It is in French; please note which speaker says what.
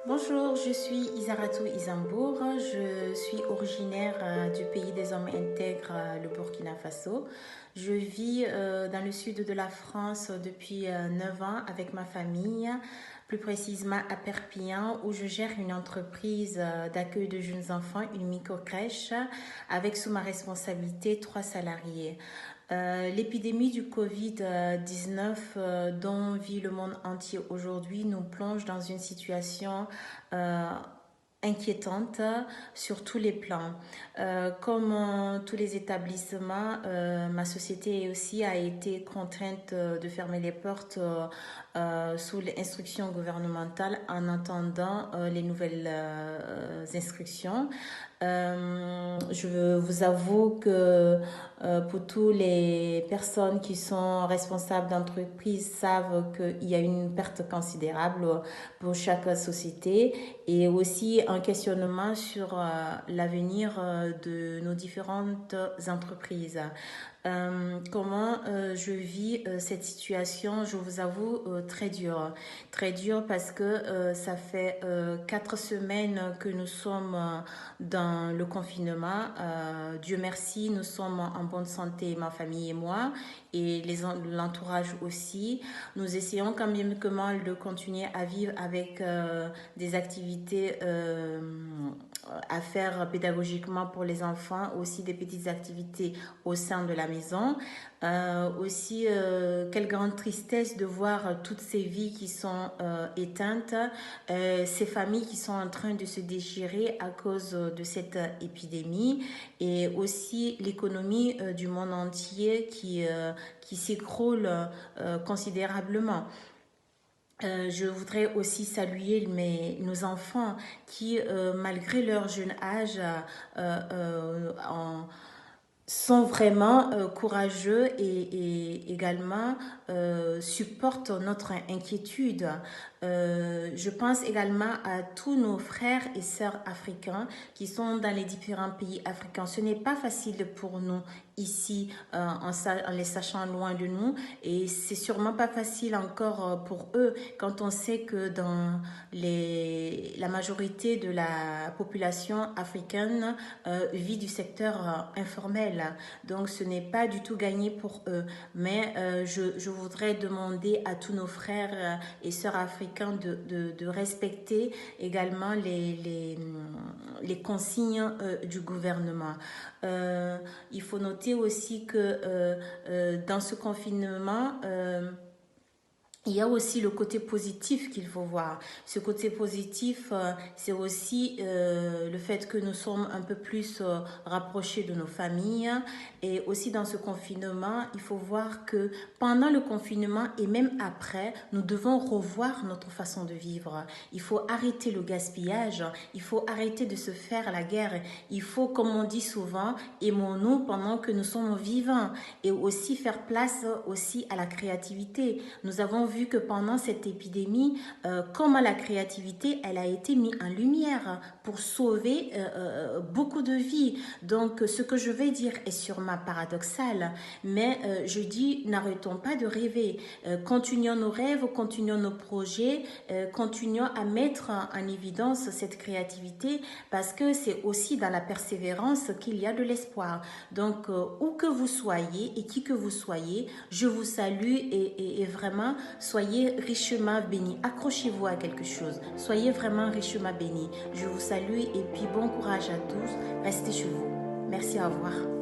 Speaker 1: Bonjour, je suis Isaratou Isambour. Je suis originaire du pays des hommes intègres, le Burkina Faso. Je vis dans le sud de la France depuis 9 ans avec ma famille, plus précisément à Perpignan, où je gère une entreprise d'accueil de jeunes enfants, une micro-crèche, avec sous ma responsabilité 3 salariés. L'épidémie du Covid-19 dont vit le monde entier aujourd'hui nous plonge dans une situation euh, inquiétante sur tous les plans. Comme tous les établissements, ma société aussi a été contrainte de fermer les portes sous les instructions gouvernementales en attendant les nouvelles instructions. Je vous avoue que pour toutes les personnes qui sont responsables d'entreprises savent qu'il y a une perte considérable pour chaque société et aussi un questionnement sur l'avenir de nos différentes entreprises. Comment je vis cette situation, je vous avoue, très dur. Très dur parce que ça fait 4 semaines que nous sommes dans le confinement. Dieu merci, nous sommes en bonne santé, ma famille et moi, et l'entourage aussi. Nous essayons quand même que mal de continuer à vivre avec des activités à faire pédagogiquement pour les enfants, aussi des petites activités au sein de la maison. Aussi, quelle grande tristesse de voir toutes ces vies qui sont éteintes, ces familles qui sont en train de se déchirer à cause de cette épidémie et aussi l'économie du monde entier qui s'écroule considérablement. Je voudrais aussi saluer nos enfants qui, malgré leur jeune âge, sont vraiment courageux et également supportent notre inquiétude. Je pense également à tous nos frères et sœurs africains qui sont dans les différents pays africains. Ce n'est pas facile pour nous ici en les sachant loin de nous et c'est sûrement pas facile encore pour eux quand on sait que dans la majorité de la population africaine vit du secteur informel. Donc ce n'est pas du tout gagné pour eux. Mais je voudrais demander à tous nos frères et sœurs africains de respecter également les consignes du gouvernement. Il faut noter aussi que dans ce confinement, il y a aussi le côté positif qu'il faut voir. Ce côté positif, c'est aussi le fait que nous sommes un peu plus rapprochés de nos familles. Et aussi dans ce confinement, il faut voir que pendant le confinement et même après, nous devons revoir notre façon de vivre. Il faut arrêter le gaspillage, il faut arrêter de se faire la guerre. Il faut, comme on dit souvent, aimons-nous pendant que nous sommes vivants. Et aussi faire place aussi à la créativité. Nous avons vu que pendant cette épidémie, comment la créativité, elle a été mise en lumière pour sauver beaucoup de vies. Donc, ce que je vais dire est sûrement paradoxal, mais je dis, n'arrêtons pas de rêver. Continuons nos rêves, continuons nos projets, continuons à mettre en évidence cette créativité parce que c'est aussi dans la persévérance qu'il y a de l'espoir. Donc, où que vous soyez et qui que vous soyez, je vous salue et vraiment, soyez richement bénis. Accrochez-vous à quelque chose. Soyez vraiment richement bénis. Je vous salue et puis bon courage à tous. Restez chez vous. Merci, au revoir.